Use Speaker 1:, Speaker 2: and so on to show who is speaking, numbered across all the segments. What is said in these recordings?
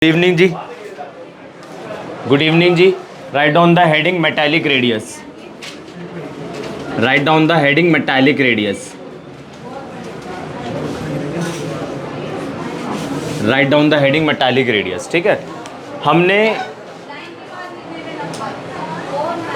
Speaker 1: Evening ji, good evening ji. Right down the heading metallic radius. Right down the heading metallic radius. Right down the heading metallic radius. ठीक है,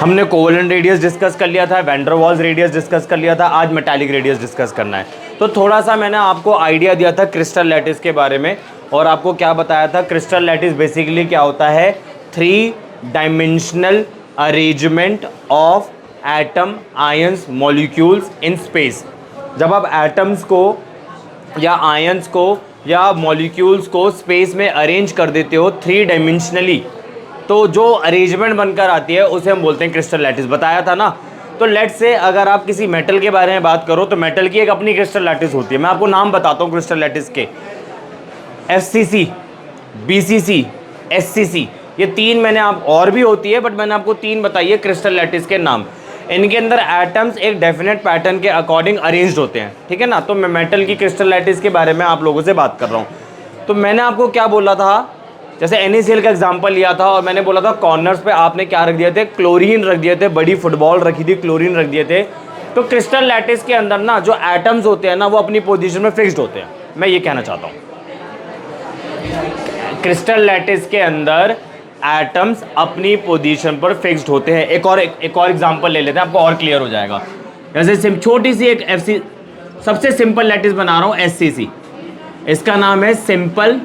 Speaker 1: हमने covalent radius discuss कर लिया था, van der Waals radius discuss कर लिया था, आज मेटालिक रेडियस डिस्कस करना है। तो थोड़ा सा मैंने आपको आइडिया दिया था क्रिस्टल लैटिस के बारे में, और आपको क्या बताया था, क्रिस्टल लैटिस बेसिकली क्या होता है, 3 dimensional arrangement of atom, ions, molecules in space. जब आप एटम्स को या आयंस को या मॉलिक्यूल्स को स्पेस में अरेंज कर देते हो 3 डायमेंशनली, तो जो अरेंजमेंट बनकर आती है उसे हम बोलते हैं क्रिस्टल लैटिस। बताया था ना। तो लेट से अगर आप किसी मेटल के बारे में बात करो तो मेटल की एक अपनी क्रिस्टल लैटिस होती है। मैं आपको नाम बताता हूँ क्रिस्टल लैटिस के, FCC, BCC, SCC, ये 3 मैंने आप और भी होती है, बट मैंने आपको 3 बताई है क्रिस्टल लैटिस के नाम। इनके अंदर एटम्स एक डेफिनेट पैटर्न के अकॉर्डिंग अरेंज्ड होते हैं, ठीक है ना। तो मैं मेटल की क्रिस्टल लैटिस के बारे में आप लोगों से बात कर रहा हूँ। तो मैंने आपको क्या बोला था, जैसे NaCl का एग्जांपल लिया था, और मैंने बोला था कॉर्नर्स पे आपने क्या रख दिए थे, क्लोरीन रख दिए थे, बड़ी फुटबॉल रखी थी, क्लोरीन रख दिए थे। तो क्रिस्टल लैटिस के अंदर ना जो एटम्स होते हैं ना, वो अपनी पोजीशन में फिक्स्ड होते हैं। मैं ये कहना चाहता हूँ, क्रिस्टल लैटिस के अंदर एटम्स अपनी पोजीशन पर फिक्स्ड होते हैं। एक और एग्जांपल ले लेते हैं, आपको और क्लियर हो जाएगा। जैसे छोटी सी एक FC, सबसे सिंपल लैटिस बना रहा हूँ, SCC, इसका नाम है सिंपल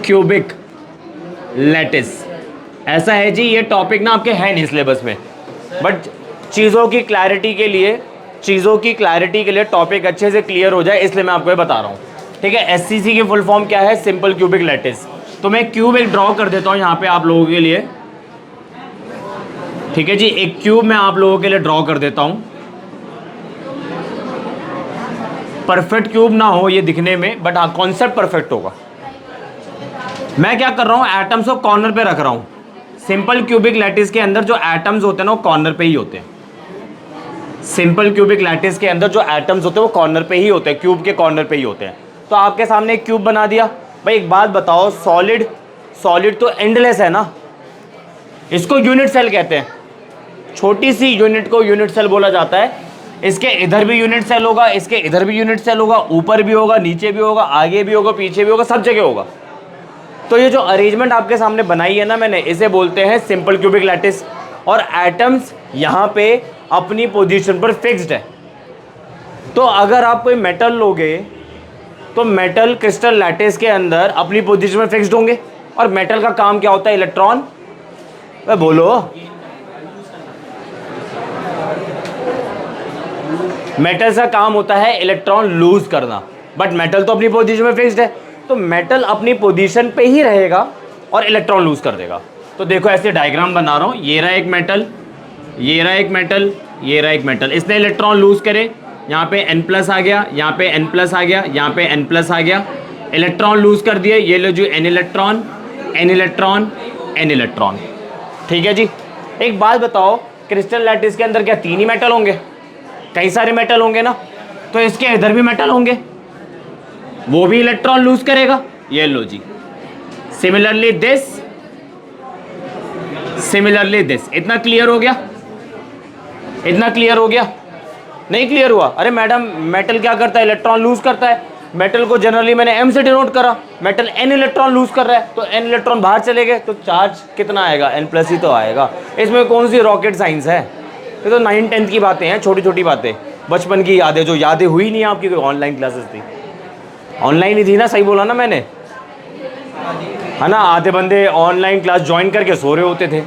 Speaker 1: क्यूबिक लैटिस। ऐसा है जी, ये टॉपिक ना आपके है नहीं सिलेबस में, बट चीज़ों की क्लैरिटी के लिए टॉपिक अच्छे से क्लियर हो जाए, इसलिए मैं आपको ये बता रहा हूँ। ठीक है, SCC की फुल फॉर्म क्या है, सिंपल क्यूबिक लैटिस। तो मैं क्यूब एक ड्रॉ कर देता हूँ यहाँ पे आप लोगों के लिए। ठीक है जी, एक क्यूब मैं आप लोगों के लिए ड्रॉ कर देता हूँ। परफेक्ट क्यूब ना हो ये दिखने में, बट हाँ कॉन्सेप्ट परफेक्ट होगा। मैं क्या कर रहा हूँ, एटम्स को कॉर्नर पे रख रहा हूँ। सिंपल क्यूबिक लैटिस के अंदर जो एटम्स होते हैं ना, वो कॉर्नर पे ही होते हैं। सिंपल क्यूबिक लैटिस के अंदर जो एटम्स होते हैं वो कॉर्नर पे ही होते हैं, क्यूब के कॉर्नर पे ही होते हैं। तो आपके सामने एक क्यूब बना दिया। भाई एक बात बताओ, सॉलिड तो एंडलेस है ना, इसको यूनिट सेल कहते हैं। छोटी सी यूनिट को यूनिट सेल बोला जाता है। इसके इधर भी यूनिट सेल होगा, इसके इधर भी यूनिट सेल होगा, ऊपर भी होगा, नीचे भी होगा, आगे भी होगा, पीछे भी होगा, सब जगह होगा। तो ये जो अरेंजमेंट आपके सामने बनाई है ना मैंने, इसे बोलते हैं सिंपल क्यूबिक लैटिस। और एटम्स यहाँ पे अपनी पोजीशन पर फिक्स्ड है। तो अगर आप कोई मेटल लोगे तो मेटल क्रिस्टल लैटिस के अंदर अपनी पोजीशन में फिक्स्ड होंगे। और मेटल का काम क्या होता है, इलेक्ट्रॉन, बोलो, मेटल का काम होता है इलेक्ट्रॉन लूज करना। बट मेटल तो अपनी पोजीशन में फिक्स्ड है, तो मेटल अपनी पोजीशन पे ही रहेगा और इलेक्ट्रॉन लूज कर देगा। तो देखो ऐसे डायग्राम बना रहा हूँ, ये रहा एक मेटल, ये रहा एक मेटल, ये रहा एक मेटल। इसने इलेक्ट्रॉन लूज करे, यहाँ पे N+ आ गया, यहाँ पे N+ आ गया, यहाँ पे N+ आ गया, इलेक्ट्रॉन लूज कर दिए। ये लो जो N electron, N electron, N electron. ठीक है जी, एक बात बताओ, क्रिस्टल लैटिस के अंदर क्या 3 ही मेटल होंगे? कई सारे मेटल होंगे ना। तो इसके इधर भी मेटल होंगे, वो भी इलेक्ट्रॉन लूज करेगा। ये लो जी, सिमिलरली दिस। इतना क्लियर हो गया? इतना क्लियर हो गया? नहीं क्लियर हुआ? अरे मैडम, मेटल क्या करता है, इलेक्ट्रॉन लूज करता है। मेटल को जनरली मैंने M से डिनोट करा। मेटल N इलेक्ट्रॉन लूज कर रहा है, तो N इलेक्ट्रॉन बाहर चले गए, तो चार्ज कितना आएगा, N+ ही तो आएगा। इसमें कौन सी रॉकेट साइंस है? ये तो 9th-10th की बातें हैं, छोटी छोटी बातें, बचपन की यादें, जो यादें हुई नहीं आपकी, कोई ऑनलाइन क्लासेस थी, ऑनलाइन ही थी ना, सही बोला ना मैंने, है ना। आधे बंदे ऑनलाइन क्लास ज्वाइन करके सो रहे होते थे।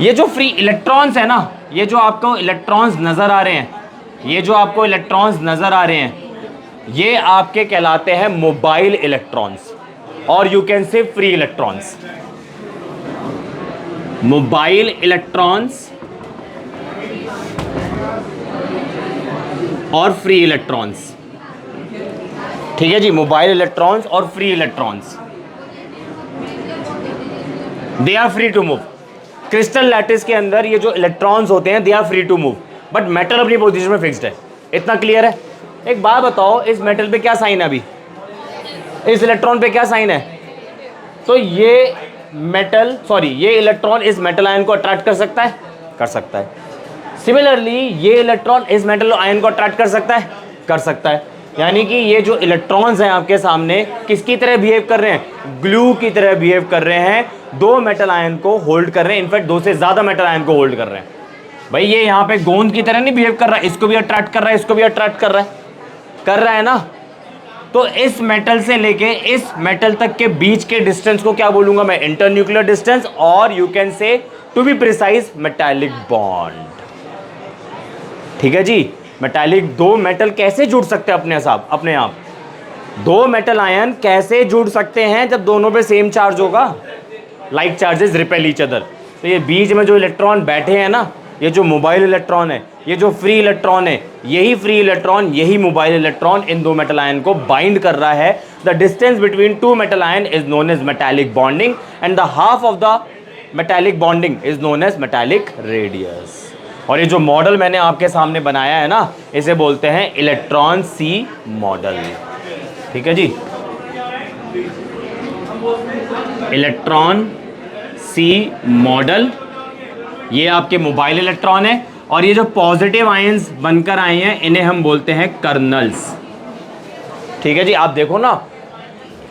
Speaker 1: ये जो फ्री इलेक्ट्रॉन्स है ना, ये जो आपको इलेक्ट्रॉन्स नज़र आ रहे हैं, ये आपके कहलाते हैं मोबाइल इलेक्ट्रॉन्स, और you can say free electrons. Mobile electrons और फ्री इलेक्ट्रॉन्स। ठीक है जी, मोबाइल इलेक्ट्रॉन्स और free electrons, they are free to move. Crystal lattice के अंदर ये जो इलेक्ट्रॉन्स होते हैं, दे आर फ्री टू मूव, बट मेटल अपनी पोजीशन में फिक्स्ड है। इतना क्लियर है? एक बात बताओ, इस मेटल पे क्या साइन है अभी? इस इलेक्ट्रॉन पे क्या साइन है? तो ये ये इलेक्ट्रॉन इस मेटल आयन को अट्रैक्ट कर सकता है, कर सकता है। सिमिलरली ये इलेक्ट्रॉन इस मेटल आयन को अट्रैक्ट कर सकता है, कर सकता है। यानी कि ये जो इलेक्ट्रॉन्स हैं आपके सामने किसकी तरह बिहेव कर रहे हैं? ग्लू की तरह बिहेव कर रहे हैं, दो मेटल आयन को होल्ड कर रहे हैं, इनफैक्ट दो से ज्यादा मेटल आयन को होल्ड कर रहे हैं। भाई ये यहाँ पे गोंद की तरह नहीं बिहेव कर रहा है, इसको भी अट्रैक्ट कर रहा है, इसको भी अट्रैक्ट कर रहा है, कर रहा है ना। तो इस मेटल से लेके इस मेटल तक के बीच के डिस्टेंस को क्या बोलूंगा मैं? इंटरन्यूक्लियर डिस्टेंस, और you can say to be precise metallic bond. ठीक है जी। मेटालिक, दो मेटल कैसे जुड़ सकते हैं अपने आप? दो मेटल आयन कैसे जुड़ सकते हैं जब दोनों पे सेम चार्ज होगा? Like charges repel each other. तो ये बीच में जो इलेक्ट्रॉन बैठे हैं ना, ये जो मोबाइल इलेक्ट्रॉन है, ये जो फ्री इलेक्ट्रॉन है, यही फ्री इलेक्ट्रॉन, यही मोबाइल इलेक्ट्रॉन इन दो मेटल आयन को बाइंड कर रहा है। The distance between two metal ion is known as metallic bonding and the half of the metallic bonding is known as metallic radius. और ये जो मॉडल मैंने आपके सामने बनाया है ना, इसे बोलते हैं इलेक्ट्रॉन सी मॉडल। ठीक है जी, इलेक्ट्रॉन सी मॉडल। ये आपके मोबाइल इलेक्ट्रॉन है, और ये जो पॉजिटिव आयंस बनकर आए हैं इन्हें हम बोलते हैं कर्नल्स। ठीक है जी। आप देखो ना,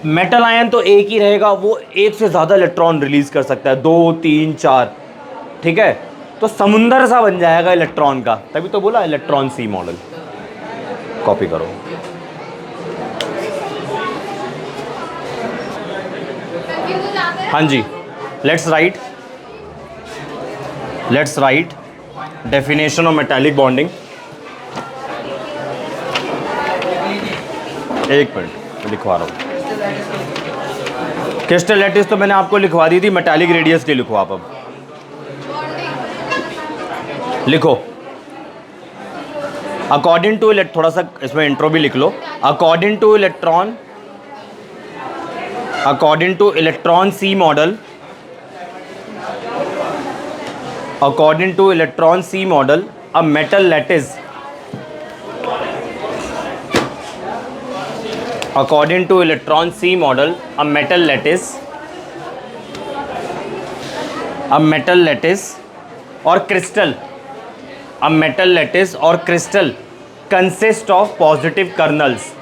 Speaker 1: मेटल आयन तो एक ही रहेगा, वो एक से ज़्यादा इलेक्ट्रॉन रिलीज कर सकता है, 2 3 4। ठीक है, तो समुंदर सा बन जाएगा इलेक्ट्रॉन का, तभी तो बोला इलेक्ट्रॉन सी मॉडल। कॉपी करो। हाँ जी, let's write definition of metallic bonding. एक मिनट लिखवा रहा हूँ। क्रिस्टल लैटिस तो मैंने आपको लिखवा दी थी, मेटालिक रेडियस के लिखो आप। अब लिखो अकॉर्डिंग टू थोड़ा सा इसमें इंट्रो भी लिख लो। According to electron sea model, according to electron C model, a metal lattice, according to electron C model, a metal lattice or crystal, a metal lattice or crystal consist of positive kernels.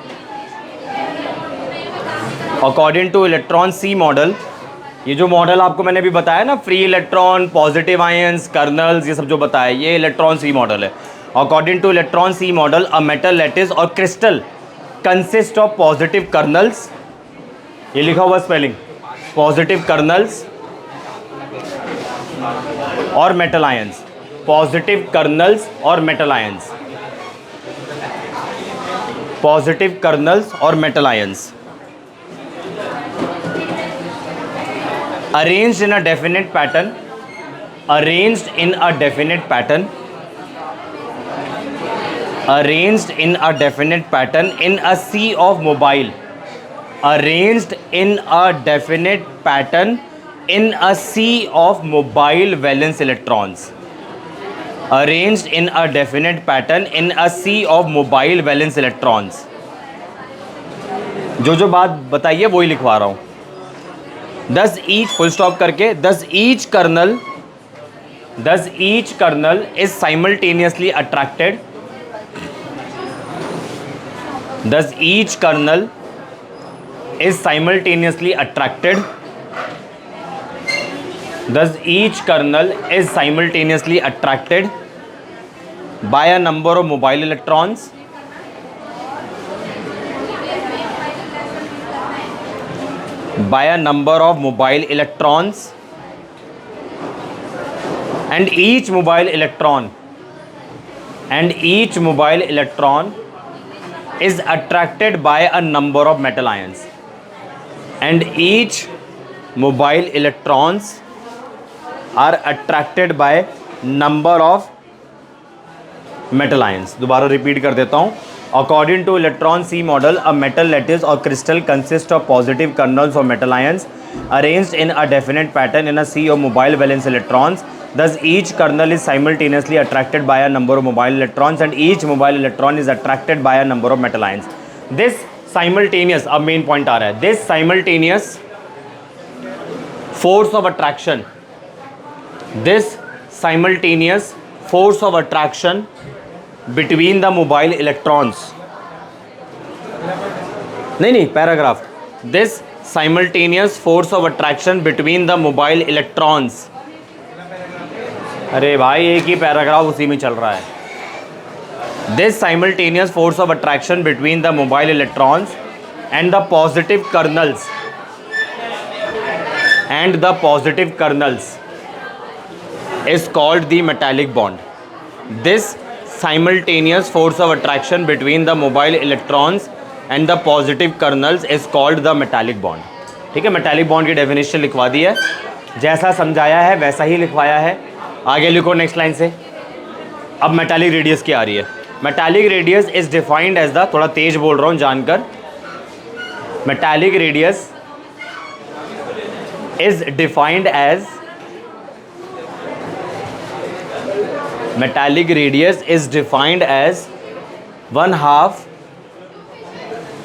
Speaker 1: According to electron C model, ये जो model आपको मैंने भी बताया ना, free electron, positive ions, kernels, ये सब जो बताया, ये इलेक्ट्रॉन सी मॉडल है। According to electron sea model, a metal lattice और crystal consist of positive kernels, ये लिखा हुआ स्पेलिंग, पॉजिटिव कर्नल्स और मेटल आयंस, पॉजिटिव कर्नल्स और मेटल आयंस, पॉजिटिव कर्नल्स और metal ions, arranged in a definite pattern, arranged in a definite pattern, arranged in a definite pattern in a sea of mobile, arranged in a definite pattern in a sea of mobile valence electrons, arranged in a definite pattern in a sea of mobile valence electrons। जो बात बताइए वही लिखवा रहा हूँ। Thus each full stop करके, thus each kernel is simultaneously attracted, thus each kernel is simultaneously attracted, thus each kernel is simultaneously attracted by a number of mobile electrons, by a number of mobile electrons, and each mobile electron is attracted by a number of metal ions, and each mobile electrons are attracted by number of metal ions। दोबारा repeat कर देता हूँ। According to electron C model, a metal lattice or crystal consists of positive kernels or metal ions arranged in a definite pattern in a sea of mobile valence electrons. Thus, each kernel is simultaneously attracted by a number of mobile electrons, and each mobile electron is attracted by a number of metal ions. This simultaneous, अब main point आ रहा है, this simultaneous force of attraction, this simultaneous force of attraction between the mobile electrons, नहीं paragraph, this simultaneous force of attraction between the mobile electrons. अरे भाई एक ही paragraph उसी में चल रहा है। This simultaneous force of attraction between the mobile electrons and the positive colonel's is called the metallic bond. This simultaneous force of attraction between the mobile electrons and the positive kernels is called the metallic bond. ठीक है, metallic bond की definition लिखवा दी है, जैसा समझाया है वैसा ही लिखवाया है। आगे लिखो नेक्स्ट लाइन से। अब मेटालिक रेडियस की आ रही है। Metallic radius is defined as the, थोड़ा तेज बोल रहा हूँ जानकर, metallic radius is defined as, metallic radius is defined as 1/2,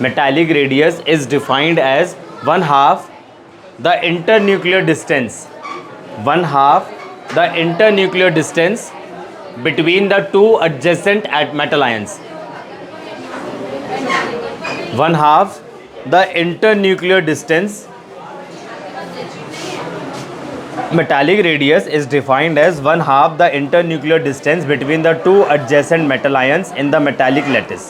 Speaker 1: metallic radius is defined as 1/2 the internuclear distance, 1/2 the internuclear distance between the two adjacent metal ions, 1/2 the internuclear distance, metallic radius is defined as 1/2 the internuclear distance between the two adjacent metal ions in the metallic lattice.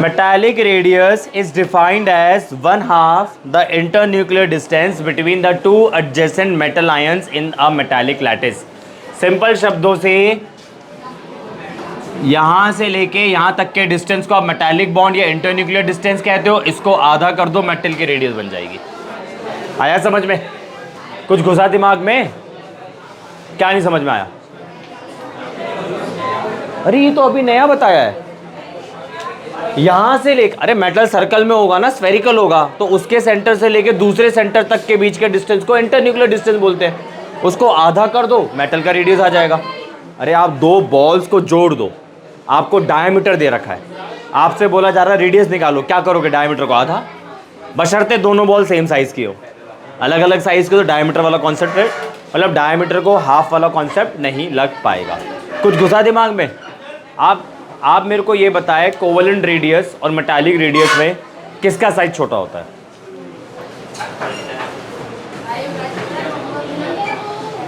Speaker 1: Metallic radius is defined as 1/2 the internuclear distance between the two adjacent metal ions in a metallic lattice. Simple शब्दों से यहाँ से लेके यहाँ तक के distance को आप मेटालिक बॉन्ड या इंटरन्यूक्लियर डिस्टेंस कहते हो, इसको आधा कर दो मेटल की रेडियस बन जाएगी। आया समझ में? कुछ घुसा दिमाग में? क्या नहीं समझ में आया? अरे ये तो अभी नया बताया है। यहाँ से लेके, अरे मेटल सर्कल में होगा ना, स्फेरिकल होगा, तो उसके सेंटर से लेके दूसरे सेंटर तक के बीच के डिस्टेंस को इंटरन्यूक्लियर डिस्टेंस बोलते हैं। उसको आधा कर दो, मेटल का रेडियस आ जाएगा। अरे आप दो बॉल्स को जोड़ दो, आपको डायमीटर दे रखा है, आपसे बोला जा रहा है रेडियस निकालो, क्या करोगे? डायमीटर को आधा, बशर्ते दोनों बॉल सेम साइज़ की हो। अलग अलग साइज़ के तो डायमीटर वाला कॉन्सेप्ट, मतलब डायमीटर को हाफ वाला कॉन्सेप्ट नहीं लग पाएगा। कुछ घुसा दिमाग में? आप मेरे को ये बताएं, कोवेलेंट रेडियस और मेटालिक रेडियस में किसका साइज छोटा होता है?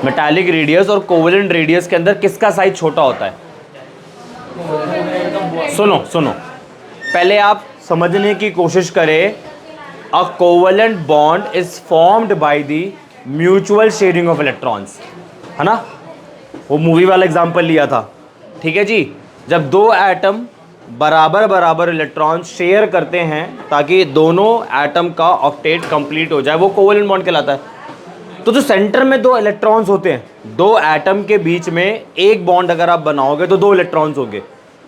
Speaker 1: मेटालिक रेडियस और कोवेलेंट रेडियस के अंदर किसका साइज छोटा होता है? सुनो, पहले आप समझने की कोशिश करें। अ covalent bond is formed by the mutual sharing of electrons, है ना? वो मूवी वाला एग्जांपल लिया था, ठीक है जी। जब दो एटम बराबर इलेक्ट्रॉन शेयर करते हैं ताकि दोनों एटम का ऑक्टेट कंप्लीट हो जाए, वो कोवेलेंट बॉन्ड कहलाता है। तो जो सेंटर में दो इलेक्ट्रॉन्स होते हैं, दो एटम के बीच में एक बॉन्ड अगर आप बनाओगे तो दो इलेक्ट्रॉन्स होंगे।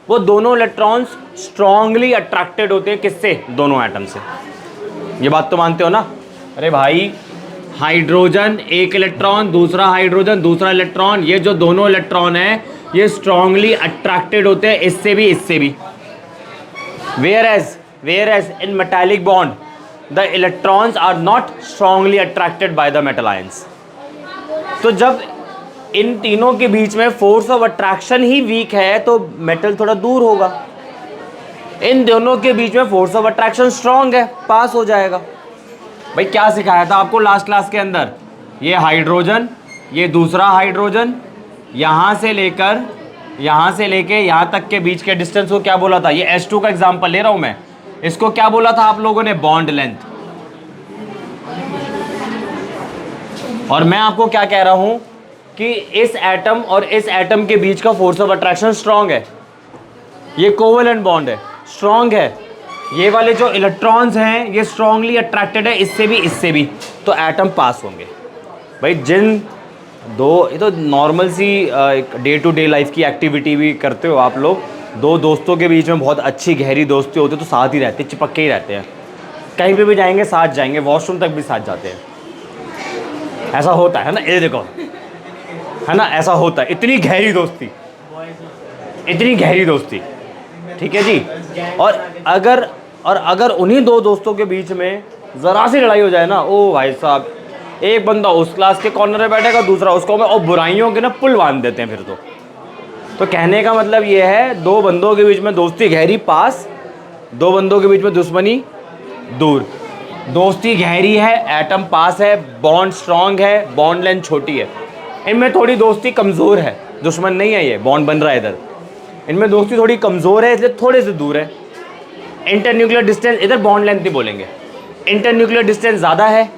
Speaker 1: वो दोनों इलेक्ट्रॉन्स स्ट्रांगली अट्रैक्टेड होते हैं किससे? दोनों एटम से। ये बात तो मानते हो ना? अरे भाई, हाइड्रोजन एक इलेक्ट्रॉन, दूसरा हाइड्रोजन दूसरा इलेक्ट्रॉन, ये जो दोनों इलेक्ट्रॉन हैं ये स्ट्रांगली अट्रैक्टेड होते हैं इससे भी इससे भी। whereas in metallic bond the electrons are not strongly attracted by the metal ions. तो जब इन तीनों के बीच में फोर्स ऑफ अट्रैक्शन ही वीक है तो मेटल थोड़ा दूर होगा। इन दोनों के बीच में फोर्स ऑफ अट्रैक्शन स्ट्रांग है, पास हो जाएगा। भाई क्या सिखाया था आपको लास्ट क्लास के अंदर? ये हाइड्रोजन, ये दूसरा हाइड्रोजन, यहाँ से लेके यहाँ तक के बीच के डिस्टेंस को क्या बोला था? ये H2 का एग्जांपल ले रहा हूँ मैं, इसको क्या बोला था आप लोगों ने? Bond length. और मैं आपको क्या कह रहा हूँ कि इस एटम और इस एटम के बीच का फोर्स ऑफ अट्रैक्शन स्ट्रांग है। ये कोवेलेंट बॉन्ड है, स्ट्रांग है। ये वाले जो इलेक्ट्रॉन्स हैं ये स्ट्रांगली अट्रैक्टेड है इससे भी इससे भी, तो एटम पास होंगे। भाई जिन दो, ये तो नॉर्मल सी डे टू डे लाइफ की एक्टिविटी भी करते हो आप लोग। दो दोस्तों के बीच में बहुत अच्छी गहरी दोस्ती होती है तो साथ ही रहते, चिपक के ही रहते हैं, कहीं पे भी जाएंगे साथ जाएंगे, वॉशरूम तक भी साथ जाते हैं। ऐसा होता है ना? ये देखो, है ना, ऐसा होता है, इतनी गहरी दोस्ती। इतनी गहरी दोस्ती, ठीक है जी। और अगर उन्हीं दो दोस्तों के बीच में ज़रा सी लड़ाई हो जाए ना, ओ भाई साहब, एक बंदा उस क्लास के कॉर्नर में बैठेगा, दूसरा उसको में, और बुराइयों के ना पुल बांध देते हैं फिर तो कहने का मतलब ये है, दो बंदों के बीच में दोस्ती गहरी पास, दो बंदों के बीच में दुश्मनी दूर। दोस्ती गहरी है, एटम पास है, बॉन्ड स्ट्रांग है, बॉन्ड लेंथ छोटी है। इनमें थोड़ी दोस्ती कमज़ोर है, दुश्मन नहीं है, ये बॉन्ड बन रहा है इधर। इनमें दोस्ती थोड़ी कमज़ोर है, इसलिए थोड़े से दूर है। इंटरन्यूक्लियर डिस्टेंस, इधर बॉन्ड लेंथ नहीं बोलेंगे, इंटरन्यूक्लियर डिस्टेंस ज़्यादा है,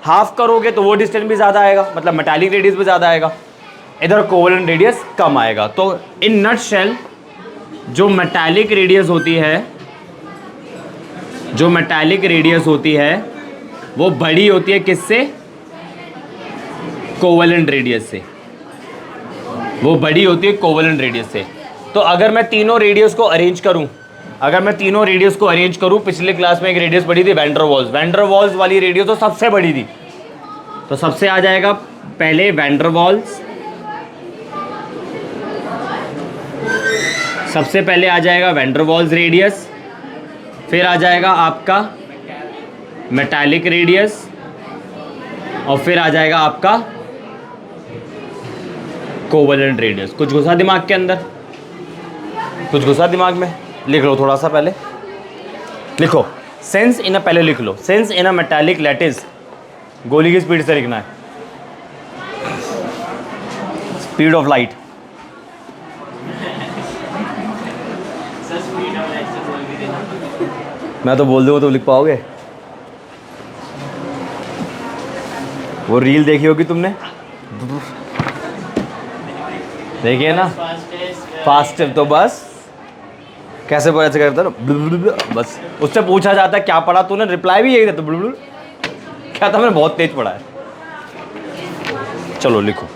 Speaker 1: हाफ करोगे तो वो डिस्टेंस भी ज़्यादा आएगा, मतलब मेटालिक रेडियस भी ज़्यादा आएगा। इधर कोवलेंट रेडियस कम आएगा। तो इन नटशेल जो मेटालिक रेडियस होती है, जो मेटालिक रेडियस होती है वो बड़ी होती है किससे? कोवलेंट रेडियस से। वो बड़ी होती है कोवलेंट रेडियस से। तो अगर मैं तीनों रेडियस को अरेंज करूं, पिछले क्लास में एक रेडियस पढ़ी थी वैन डर वाल्स वाली रेडियस तो सबसे बड़ी थी। तो सबसे आ जाएगा पहले वैन डर वाल्स, सबसे पहले आ जाएगा वैन डर वाल्स रेडियस, फिर आ जाएगा आपका मेटालिक रेडियस, और फिर आ जाएगा आपका कोवलेंट रेडियस। कुछ घुसा दिमाग के अंदर? कुछ घुसा दिमाग में? लिख लो थोड़ा सा, पहले लिखो सेंस इन पहले लिख लो, sense in a metallic lattice, गोली की स्पीड से लिखना है, स्पीड ऑफ लाइट। मैं तो बोल दूँ तो लिख पाओगे? वो रील देखी होगी तुमने, देखिए ना, फास्ट तो बस कैसे ऐसे करता ना, बस उससे पूछा जाता है क्या पढ़ा तूने, रिप्लाई भी यही देता, क्या था, मैंने बहुत तेज पढ़ा है। चलो लिखो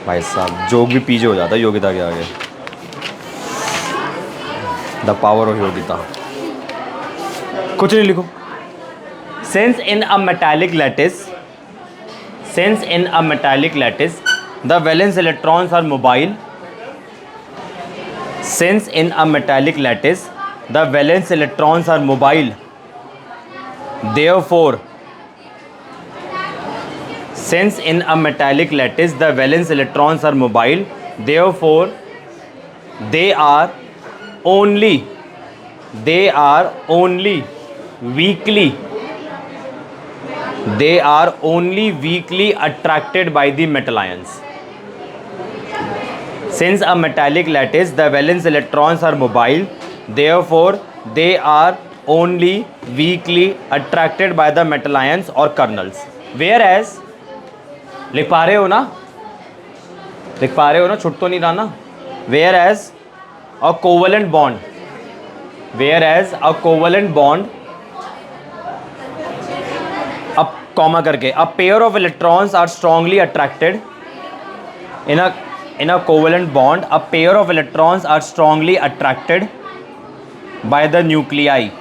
Speaker 1: भाई साहब, जोग भी पीछे हो जाता है योग्यता के आगे। द पावर ऑफ योग्यता। कुछ नहीं लिखो। Since in a metallic lattice, since in a metallic lattice the valence electrons are mobile, since in a metallic lattice the valence electrons are mobile, therefore since in a metallic lattice the valence electrons are mobile, therefore they are only weakly attracted by the metal ions. Since a metallic lattice the valence electrons are mobile, therefore they are only weakly attracted by the metal ions or kernels. Whereas, लिख पा रहे हो ना, छुट तो नहीं रहा ना? Whereas a covalent bond, अब कॉमा करके, a pair of electrons are strongly attracted in a covalent bond, a pair of electrons are strongly attracted by the nuclei.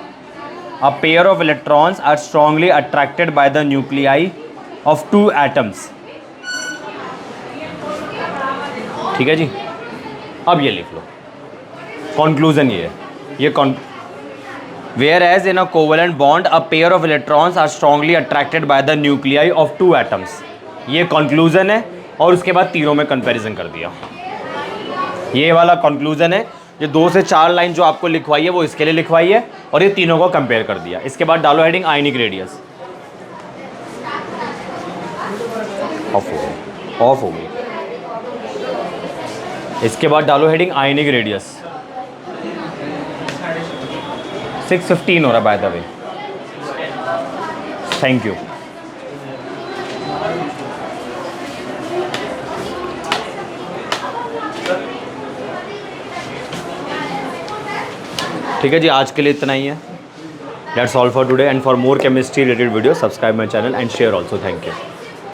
Speaker 1: A pair of electrons are strongly attracted by the nuclei of two atoms. ठीक है जी। अब ये लिख लो, conclusion ये है, whereas in a covalent bond a pair of electrons are strongly attracted by the nuclei of two atoms. ये conclusion है, और उसके बाद तीनों में कंपैरिजन कर दिया। ये वाला कंक्लूजन है। ये 2 से 4 लाइन जो आपको लिखवाई है वो इसके लिए लिखवाई है, और ये तीनों को कंपेयर कर दिया। इसके बाद डालो हेडिंग आयनिक रेडियस। ऑफ हो गई। इसके बाद डालो हेडिंग आयनिक रेडियस। 6:15 हो रहा by the way. Thank you. ठीक है जी, आज के लिए इतना ही है। That's all for today, and for more chemistry related video subscribe my channel and share also. Thank you.